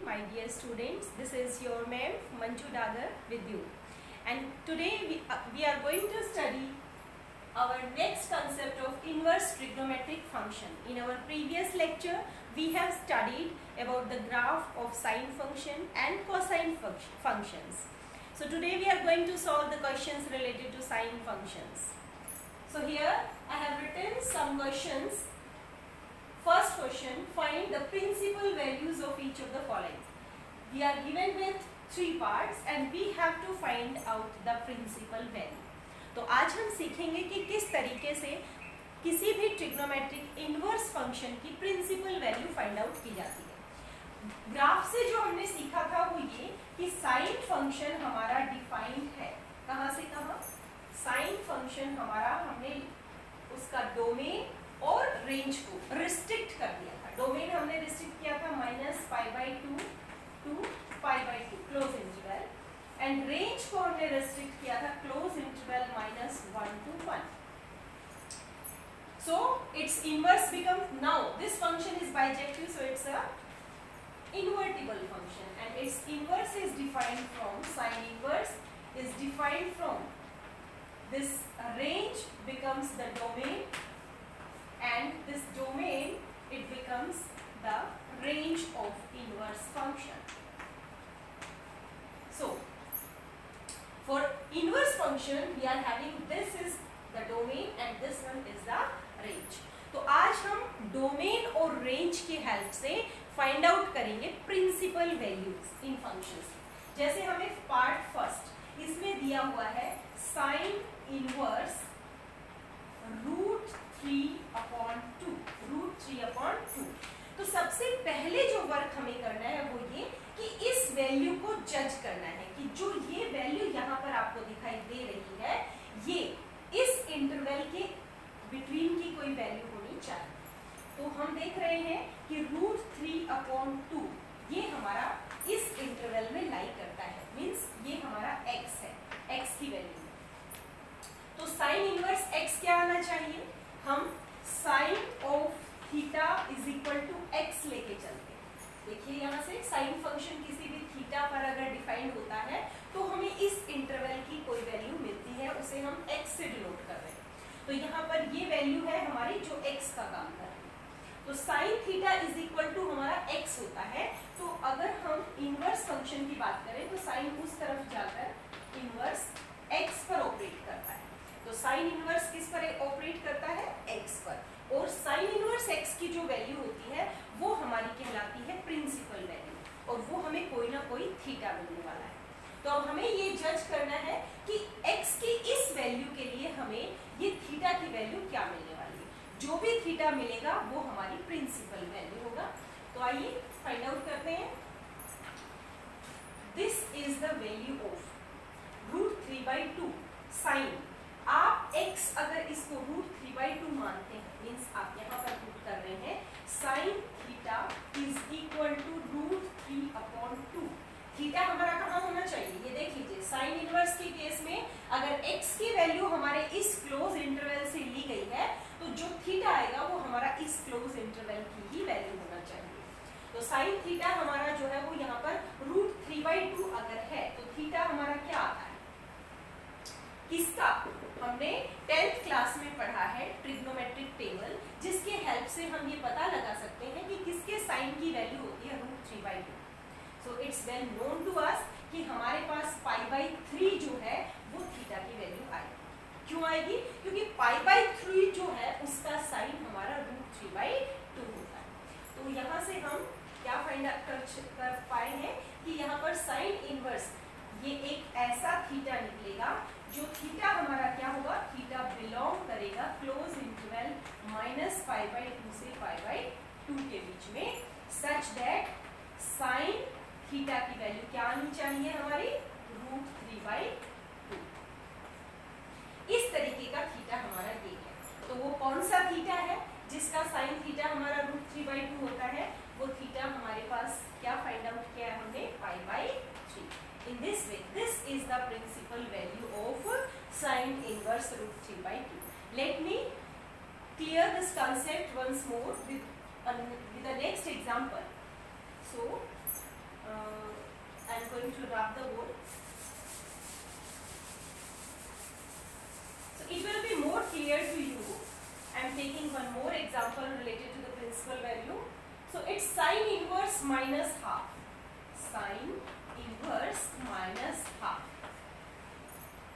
my dear students. This is your ma'am Manju Dagar with you. And today we are going to study our next concept of inverse trigonometric function. In our previous lecture, we have studied about the graph of sine function and cosine functions. So today we are going to solve the questions related to sine functions. So here I have written some questions. First question, find the principal values of each of the following. We are given with 3 parts and we have to find out the principal value. तो आज हम सीखेंगे कि किस तरीके से किसी भी ट्रिग्नोमेट्रिक इनवर्स फंक्शन की प्रिंसिपल वैल्यू फाइंड आउट की जाती है। ग्राफ से जो हमने सीखा था वो ये कि साइन फंक्शन हमारा डिफाइंड है। कहाँ से कहाँ? साइन फंक्शन हमारा हमने उसका डोमेन और रेंज को रिस्ट्रिक्ट कर दिया था। डोमेन हमने रिस्ट्रिक्ट किया था -π/2 to π/2 close interval, and range को हमने रिस्ट्रिक्ट किया था close interval -1 to 1. So its inverse becomes, now this function is bijective, so it's a invertible function, and its inverse is defined from, sine inverse is defined from this range becomes the domain, and this domain it becomes the range of inverse function. So for inverse function we are having, this is the domain and this one is the range. तो आज हम domain और range की help से find out करेंगे principal values in functions. जैसे हमें part first इसमें दिया हुआ है साइन इनवर्स √3/2। तो सबसे पहले जो वर्क हमें करना है वो ये कि इस वैल्यू को जज करना है कि जो ये वैल्यू यहाँ पर आपको दिखाई दे रही है ये इस इंटरवल के बिटवीन की कोई वैल्यू होनी चाहिए। तो हम देख रहे हैं कि √3/2 ये हमारा इस इंटरवल में लाई करता है, मीन्स ये हमारा x है, x की वैल्यू। तो साइन इनवर्स x क्या आना चाहिए? हम sine of theta is equal to x लेके चलते हैं। देखिए यहाँ से साइन फंक्शन किसी भी थीटा पर अगर डिफाइंड होता है तो हमें इस इंटरवल की कोई वैल्यू मिलती है, उसे हम x से डिनोट कर रहे हैं। तो यहाँ पर ये वैल्यू है हमारी जो x का काम कर रही है। तो sine theta is equal to हमारा x होता है। तो अगर हम इनवर्स फंक्शन की बात करें तो साइन उस तरफ जाकर इनवर्स x पर ऑपरेट करता है। तो साइन इनवर्स किस पर ऑपरेट करता है? x पर। और साइन इनवर्स x की जो वैल्यू होती है वो हमारी कहलाती है प्रिंसिपल वैल्यू, और वो हमें कोई ना कोई थीटा मिलने वाला है। तो अब हमें ये जज करना है कि x की इस वैल्यू के लिए हमें ये थीटा की वैल्यू क्या मिलने वाली है। जो भी थीटा मिलेगा वो हमारी प्रिंसिपल वैल्यू होगा। तो आइए फाइंड आउट करते हैं। This is the value of √3/2 sine. आप x अगर इसको √3/2 मानते हैं, मीन्स आप यहाँ पर पुट कर रहे हैं sine theta is equal to √3/2। Theta हमारा कहाँ होना चाहिए? ये देख लीजिए, साइन इनवर्स के केस में अगर x की वैल्यू हमारे इस क्लोज इंटरवल से ली गई है तो जो थीटा आएगा वो हमारा इस क्लोज इंटरवल की ही वैल्यू होना चाहिए। तो साइन थीटा हमारा जो है वो यहाँ पर √3/2 अगर है तो थीटा हमारा क्या आता है? किसका? हमने 10th क्लास में पढ़ा है ट्रिग्नोमेट्रिक टेबल, जिसके हेल्प से हम ये पता लगा सकते हैं कि किसके साइन की वैल्यू होती है √3/2। So it's well known to us कि हमारे पास π/3 जो है वो थीटा की वैल्यू आएगी। क्यों आएगी? क्योंकि π/3 जो है उसका साइन हमारा √3/2 होता है। तो यहाँ से हम क्या फाइंड कर पाए हैं कि यहाँ पर साइन इनवर्स ये एक ऐसा थीटा निकलेगा जो थीटा हमारा क्या होगा? थीटा बिलोंग करेगा क्लोज इंटरवल -π/2 से π/2 के बीच में, सच दैट साइन थीटा की वैल्यू क्या आनी चाहिए हमारी? √3/2। इस तरीके का थीटा हमारा ये है। तो वो कौन सा थीटा है जिसका साइन थीटा हमारा √3/2 होता है? वो थीटा हमारे पास क्या फाइंड आउट किया है हमने? π/3। In this way, this is the principal value of sine inverse √3/2. Let me clear this concept once more with the next example. So going to rub the board. So it will be more clear to you. I am taking one more example related to the principal value. So it's sin inverse minus half. Sin inverse minus half.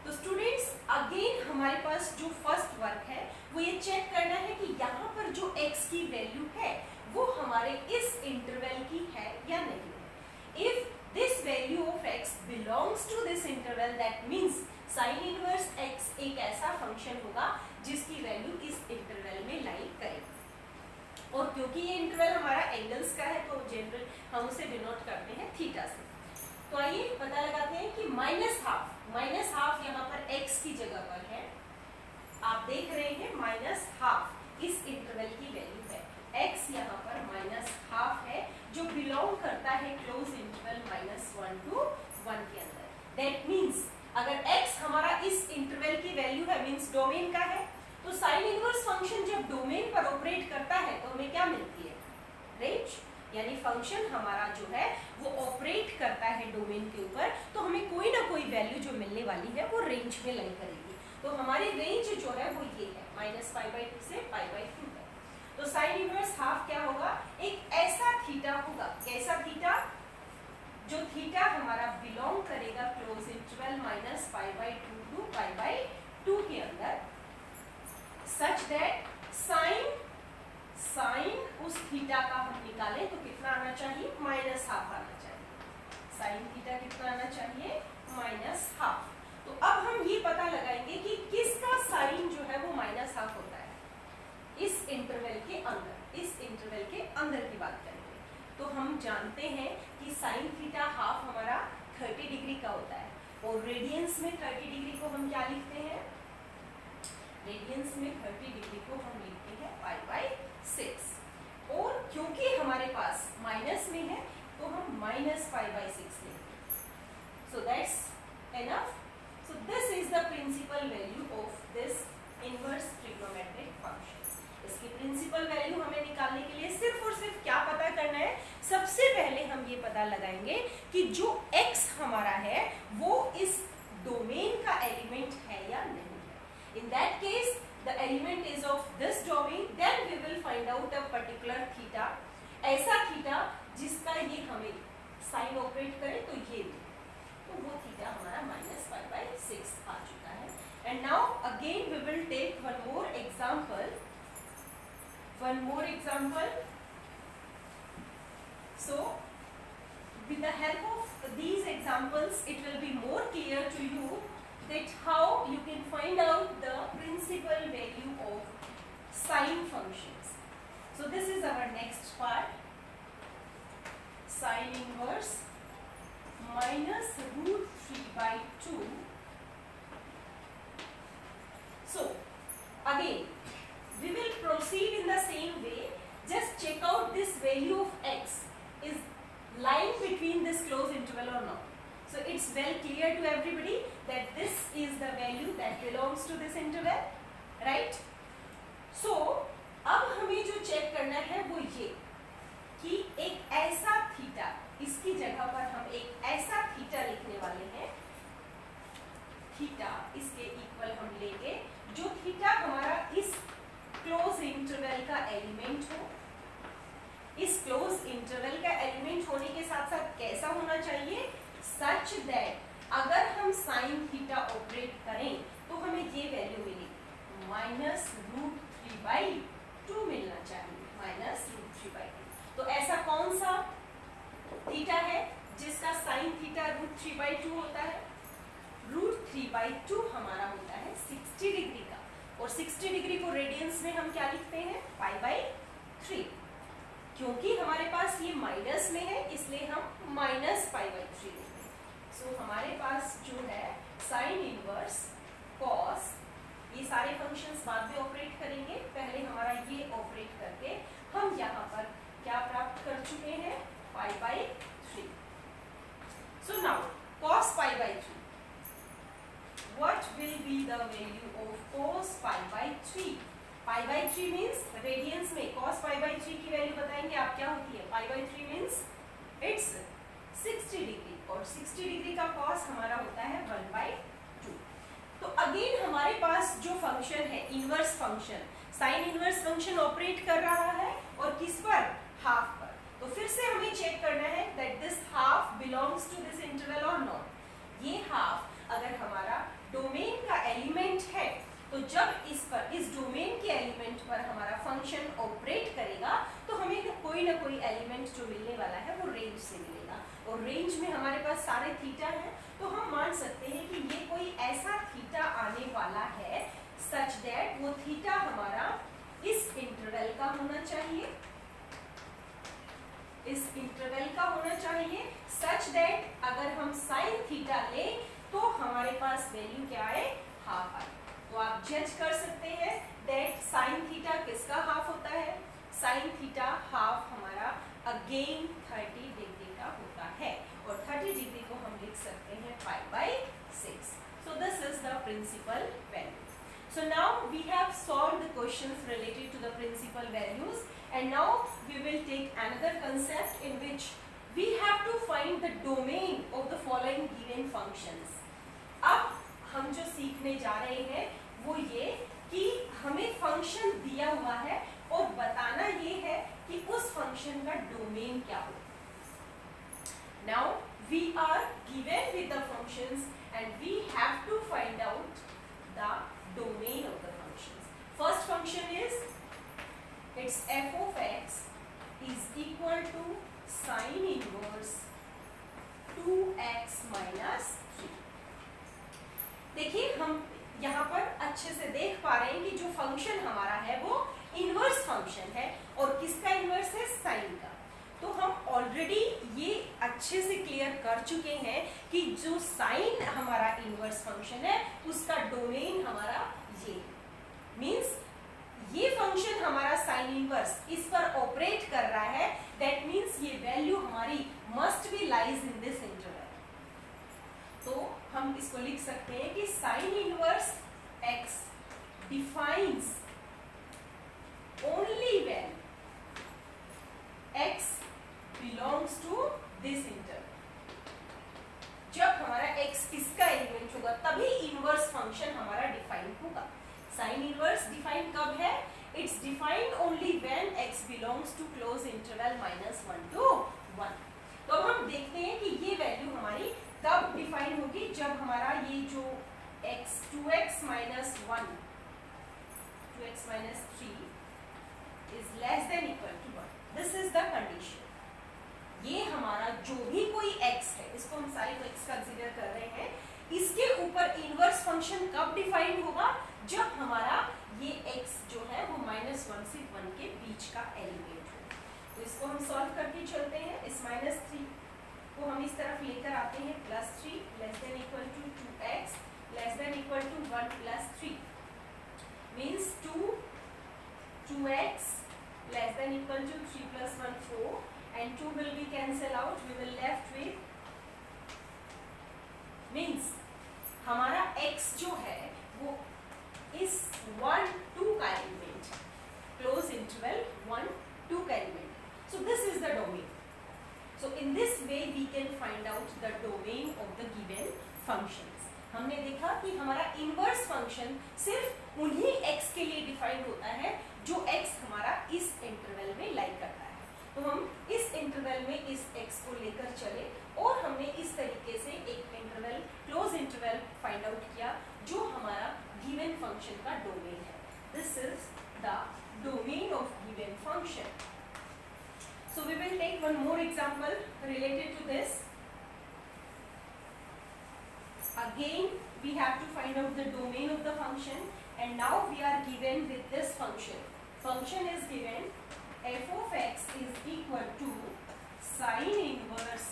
तो students again हमारे पास जो first work है वो ये check करना है कि यहाँ पर जो x की वैल्यू है वो हमारे इस इंटरवल की है या नहीं है. If this value of x belongs to this interval that means sine inverse x एक ऐसा फंक्शन होगा जिसकी वैल्यू इस इंटरवल में लाई करेगी. और क्योंकि ये इंटरवल हमारा एंगल्स का है तो जनरल हम उसे डिनोट करते हैं थीटा से. तो आइए पता लगाते हैं कि माइनस हाफ यहाँ पर x की जगह पर है. आप देख रहे हैं माइनस हाफ इस इंटरवल की वैल्यू है. x यहाँ पर माइनस हाफ है जो बिलोंग करता है क्लोज इंटरवल -1 to 1 के अंदर. दैट मीन्स अगर x हमारा इस इंटरवल की वैल्यू है मीन्स डोमेन का है तो साइन इनवर्स फंक्शन जब डोमेन पर ऑपरेट करता है तो हमें क्या मिलती है? रेंज. यानी फंक्शन हमारा जो है वो ऑपरेट करता है डोमेन के ऊपर तो हमें कोई ना कोई वैल्यू जो मिलने वाली है वो रेंज में लाई करेगी. तो हमारी रेंज जो है वो ये है -π/2 से π/2 है. तो साइन इनवर्स हाफ क्या होगा? एक ऐसा थीटा होगा. कैसा थीटा? जो थीटा हमारा बिलोंग करेगा क्लोज इंटरवल -π/2 to π/2 के अंदर सच दैट साइन उस थीटा का हम निकालें तो कितना आना चाहिए? -हाफ आना चाहिए. साइन थीटा कितना आना चाहिए? -हाफ. तो अब हम ये पता लगाएंगे कि किसका साइन जो है वो -हाफ होता है इस इंटरवल के अंदर. इस इंटरवल के अंदर की बात करेंगे तो हम जानते हैं कि साइन थीटा हाफ हमारा 30 डिग्री का होता है और रेडियंस में 30 डिग्री को हम क्या लिखते हैं? रेडियंस में 30 डिग्री को हम लिखते हैं π/6. और क्योंकि हमारे पास माइनस में है तो हम -π/6 लेंगे. So that's enough. So this is the principal value of this inverse trigonometric function. इसकी प्रिंसिपल वैल्यू हमें निकालने के लिए सिर्फ और सिर्फ क्या पता करना है? सबसे पहले हम ये पता लगाएंगे कि जो x हमारा है वो इस डोमेन का एलिमेंट है या नहीं. In that case, the element is of this domain. Then we will find out a particular theta. ऐसा थीटा जिसका ये हमें साइन ऑपरेट करे तो ये तो वो थीटा हमारा -π/6 आ चुका है. And now again we will take one more example. So with the help of these examples, it will be more clear to you that how you can find out the principal value of sine functions. So this is our next part. Sine inverse -√3/2. So again we will proceed in the same way. Just check out this value of x is lying between this closed interval or not. So it's well clear to everybody that this is the value that belongs to this interval, right? So अब हमें जो check करना है वो ये कि एक ऐसा थीटा, इसकी जगह पर हम एक ऐसा थीटा लिखने वाले हैं. थीटा इसके इक्वल हम लेंगे जो थीटा हमारा इस क्लोज इंटरवल का एलिमेंट हो. इस क्लोज इंटरवल का एलिमेंट होने के साथ साथ कैसा होना चाहिए? सच दैट अगर हम साइन थीटा ऑपरेट करें तो हमें ये वैल्यू मिलेगी -√3/2 मिलना चाहिए. -√3/2. तो ऐसा कौन सा थीटा है जिसका साइन थीटा √3/2 होता है? √3/2 हमारा होता है 60 डिग्री का. और 60 डिग्री को रेडियंस में हम क्या लिखते हैं? π/3. क्योंकि हमारे पास ये माइनस में है इसलिए हम -π/3 लेंगे. सो हमारे पास जो है साइन इनवर्स कॉस, ये सारे फंक्शंस बाद में ऑपरेट करेंगे. पहले हमारा ये ऑपरेट करके हम यहाँ पर क्या प्राप्त कर चुके हैं? π/3. So now cos π/3. What will be the value of cos π/3? π/3 means radiance में cos π/3 की वैल्यू बताएंगे आप क्या होती है. π/3 मीन्स इट्स 60 डिग्री और और 60 डिग्री का कॉस हमारा होता है 1/2। तो अगेन हमारे पास जो फंक्शन है inverse function, sign inverse function operate कर रहा है और किस पर, हाफ पर। तो फिर से हमें चेक करना है that this half belongs to this interval और नॉट। ये हाफ अगर हमारा डोमेन का एलिमेंट है तो जब इस डोमेन के एलिमेंट पर हमारा फंक्शन ऑपरेट करेगा तो हमें कोई ना कोई एलिमेंट जो मिलने वाला है वो रेंज से मिलेगा, और रेंज में हमारे पास सारे थीटा है, तो हम मान सकते हैं कि ये कोई ऐसा थीटा आने वाला है सच दैट वो थीटा हमारा इस इंटरवल का होना चाहिए, इस इंटरवल का होना चाहिए सच दैट अगर हम साइन थीटा लें तो हमारे पास वैल्यू क्या आए, हाफ आए। तो आप जज कर सकते हैं दैट साइन थीटा किसका हाफ होता है, साइन थीटा हाफ हमारा अगेन 30 डिग्री का होता है, और 30 डिग्री को हम लिख सकते हैं π/6। So this is the principal value. So now we have solved the questions related to the principal values, and now we will take another concept in which we have to find the domain of the following given functions. अब हम जो सीखने जा रहे हैं वो ये कि हमें फंक्शन दिया हुआ है और बताना ये है कि उस फंक्शन का डोमेन क्या हो। Now we are given with the functions and we have to find out the domain of the functions. First function is its f of x is equal to sin inverse 2x minus 3। देखिए हम यहाँ पर अच्छे से देख पा रहे हैं कि जो फंक्शन हमारा है वो इनवर्स फंक्शन है, और किसका इनवर्स है, साइन का। तो हम ऑलरेडी ये अच्छे से क्लियर कर चुके हैं कि जो साइन हमारा इनवर्स फंक्शन है उसका डोमेन हमारा ये मींस ये फंक्शन हमारा साइन इनवर्स इस पर ऑपरेट कर रहा है, दैट मींस ये वैल्यू हमारी must be lies in this interval. तो हम इसको लिख सकते हैं कि sine inverse x defines only when x belongs to this interval. जब हमारा x किसका एलिमेंट होगा तभी इनवर्स फंक्शन हमारा डिफाइन होगा। साइन इनवर्स डिफाइन कब है, it's defined only when x belongs to close interval -1 to 1। तो अब हम देखते हैं कि ये वैल्यू हमारी तब डिफाइन होगी जब हमारा ये जो x 2x minus 1 2x minus 3 is less than equal to 1। This is the condition। ये हमारा जो भी कोई x है, इसको हम सारे को x कंसीडर कर रहे हैं, इसके ऊपर इनवर्स फंक्शन कब डिफाइन होगा, जब हमारा ये x जो है वो -1 से 1 के बीच का एलिमेंट हो। तो इसको हम सॉल्व करके चलते हैं। इस -3 को हम इस तरफ लेकर आते हैं, +3 less than equal to 2x less than equal to 1 + 3 means 2x less than equal to 3 + 1 4 and 2 will be cancel out, we will left with means हमारा x जो है वो इस 1 2 का एलिमेंट, क्लोज इंटरवल 1 2 का element. So this is the domain. So in this way we can find out the domain of the given functions। हमने देखा कि हमारा इनवर्स फंक्शन सिर्फ उन्हीं x के लिए डिफाइंड होता है जो x हमारा इस इंटरवल में लाई करता है। तो हम इस इंटरवल में इस x को लेकर चले और हमने इस तरीके से एक interval close interval find out किया जो हमारा गिवन फंक्शन का डोमेन है। This is the domain of given function. So we will take one more example related to this. Again we have to find out the domain of the function, and now we are given with this function. Function is given f of x is equal to sin inverse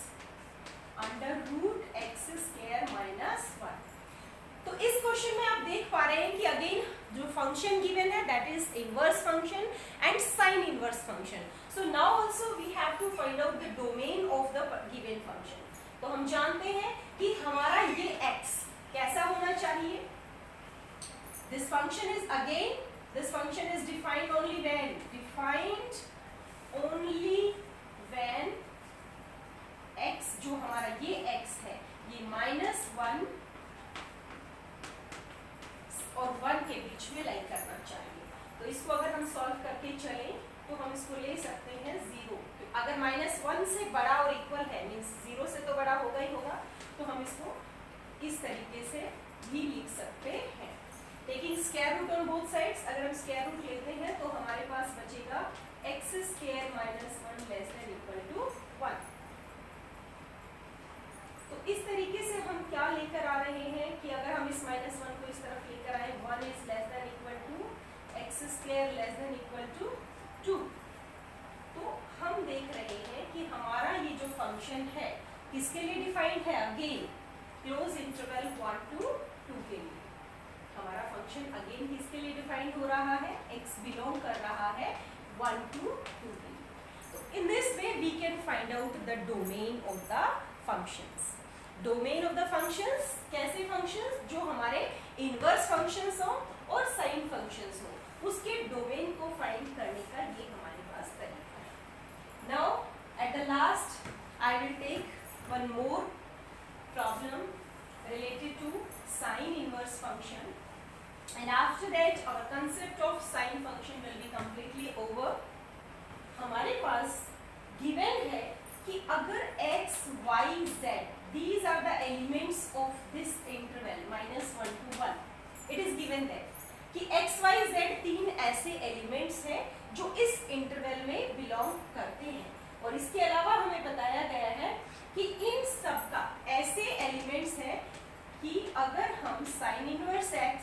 √x² -1। तो इस question में आप देख पा रहे हैं कि again जो फंक्शन गिवन है that is inverse function and sine inverse function. So now also we have to find out the domain of the given function. तो हम जानते हैं कि हमारा ये x कैसा होना चाहिए। This function is again this function is defined only when x जो हमारा ये x है -1 और 1 के बीच में लाई करना चाहिए। तो इसको अगर हम सॉल्व करके चले तो हम इसको ले सकते हैं 0। अगर -1 से बड़ा और इक्वल है, मीन्स 0 से तो बड़ा होगा ही होगा, तो हम इसको इस तरीके से भी लिख सकते हैं। Taking square root on both sides, अगर हम स्क्वायर रूट लेते हैं तो हमारे पास बचेगा x² - 1 ≤ 1। तो इस तरीके से हम क्या लेकर आ रहे हैं कि अगर हम इस -1 को इस तरफ लेकर आए, 1 is less than equal to x² less than equal to 2, तो हम देख रहे हैं कि हमारा ये जो फंक्शन है किसके लिए डिफाइंड है? अगेन क्लोज इंटरवल 1 to 2 के लिए। हमारा फंक्शन अगेन किसके लिए डिफाइंड हो रहा है? x बिलोंग कर रहा है 1 to 2 के लिए। तो in this way we can find out the domain of the functions. Domain of the functions, कैसे फंक्शंस? जो हमारे इनवर्स फंक्शंस हो और साइन फंक्शंस हो, उसके डोमेन को फाइंड करने का ये हमारे पास तरीका है। Now at the last I will take one more problem related to sine inverse function, and after that our concept of sine function will be completely over. हमारे पास given है कि अगर x, y, z these are the elements of this interval -1 to 1, it is given that कि x, y, z 3 ऐसे elements हैं जो इस interval में belong करते हैं, और इसके अलावा हमें बताया गया है कि इन सब का ऐसे एलिमेंट्स हैं कि अगर हम sine inverse x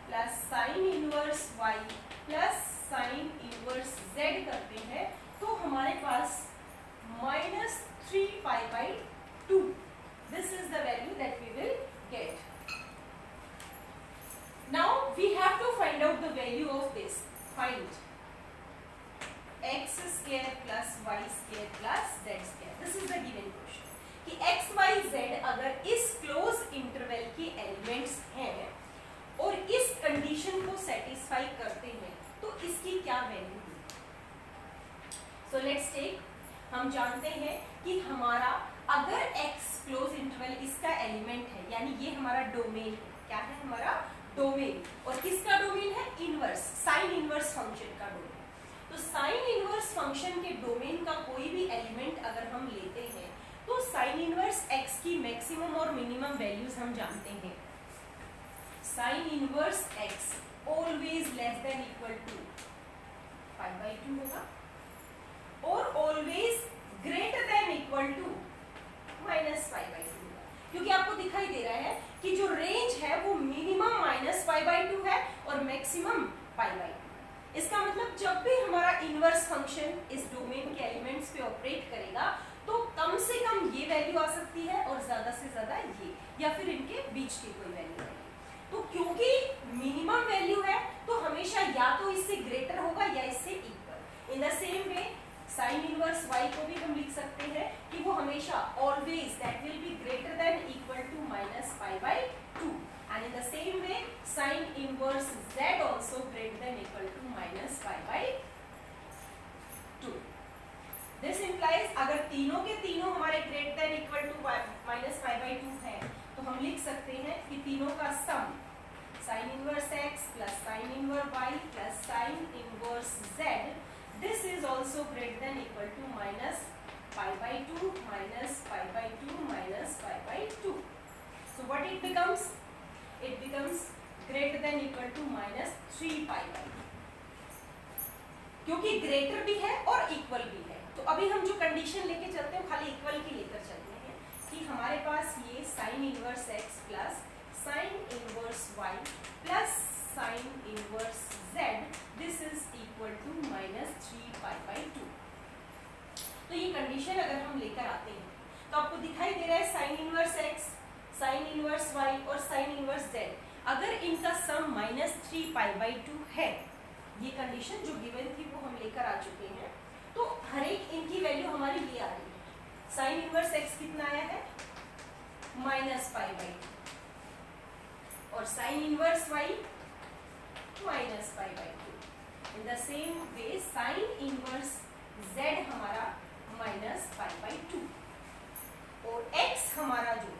plus sine inverse y plus sine inverse z करते हैं तो हमारे पास -3π/2, this is the value that we will get. Now we have to find out the value of this. Find x² plus y² plus z², this is the given question कि x, y, z अगर इस close interval के elements हैं और इस condition को satisfy करते हैं तो इसकी क्या वैल्यू होगी। सो लेट्स टेक, हम जानते हैं कि हमारा अगर x क्लोज इंटरवल इसका एलिमेंट है, यानी ये हमारा डोमेन है। क्या है हमारा डोमेन? और किसका डोमेन है? इनवर्स, साइन इनवर्स फंक्शन का डोमेन। तो साइन इनवर्स फंक्शन के डोमेन का कोई भी एलिमेंट अगर हम लेते हैं तो साइन इनवर्स x की मैक्सिमम और मिनिमम वैल्यूज हम जानते हैं। Sine inverse x always less than equal to π/2 होगा और always greater than equal to -π/2 होगा, क्योंकि आपको दिखाई दे रहा है कि जो रेंज है वो मिनिमम -π/2 है और मैक्सिमम π/2। इसका मतलब जब भी हमारा इनवर्स फंक्शन इस डोमेन के एलिमेंट्स पे ऑपरेट करेगा तो कम से कम ये वैल्यू आ सकती है और ज्यादा से ज्यादा ये, या फिर इनके बीच की कोई वैल्यू आएगी। तो क्योंकि मिनिमम वैल्यू है तो हमेशा या तो इससे ग्रेटर होगा या इससे equal. In the same way sine inverse y को भी हम लिख सकते हैं कि वो हमेशा always that will be greater than equal to -π/2, and in the same way sin inverse z also greater than equal to -π/2. this implies अगर तीनों के तीनों हमारे greater than equal to -π/2 है तो हम लिख सकते हैं कि तीनों का सम sin inverse x plus sin inverse y plus sin inverse z, this is also greater than equal to -π/2 -π/2 so what it becomes? It becomes greater than equal to -3π/2, क्योंकि ग्रेटर भी है और इक्वल भी है। तो अभी हम जो कंडीशन लेके चलते हैं खाली इक्वल की लेकर चलते हैं कि हमारे पास ये sine inverse x plus sine inverse y plus sine inverse z, this is equal to -3π/2। तो ये कंडीशन अगर हम लेकर आते हैं तो आपको दिखाई दे रहा है sign inverse x, sign inverse y और साइन इनवर्स z, अगर इनका सम -3π/2 है, ये कंडीशन जो गिवन थी वो हम लेकर आ चुके हैं, तो हर एक इनकी वैल्यू हमारी ये आ रही है। साइन इनवर्स x कितना आया है? -π/2 और sine inverse y -π/2। In the same way sine inverse z हमारा -π/2 और x हमारा जो है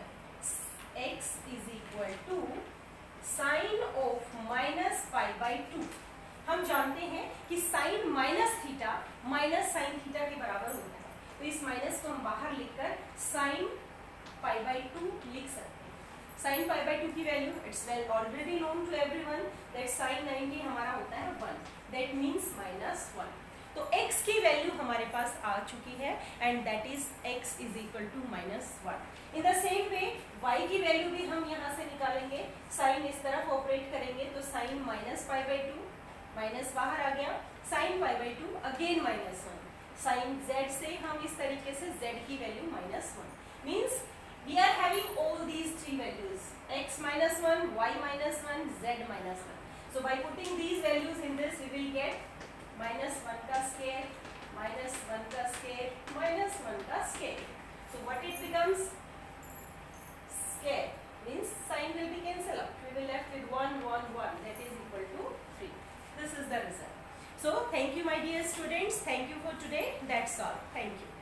minus theta minus sine theta के बराबर होता है, तो इस माइनस को हम बाहर लिखकर साइन पाई बाई 2 लिख सकते हैं। साइन पाई बाई 2 की value it's well already known to everyone that sine 90 हमारा होता है 1, दैट मीन्स -1। तो x की वैल्यू हमारे पास आ चुकी है and that is x is equal to -1। In the same way y की वैल्यू भी हम यहाँ से निकालेंगे, साइन इस तरफ ऑपरेट करेंगे तो साइन -π/2 माइनस बाहर आ गया, साइन π/2 अगेन -1, साइन z से हम इस तरीके से z की value -1 means we are having all these three values x -1, y -1, z -1. So by putting these values in this we will get -1 का square, -1 का square, -1 का square. So what it becomes? Square means sign will be cancelled out. We will left with 1, 1, 1 that is equal to 3. This is the result. So thank you my dear students. Thank you for today. That's all. Thank you.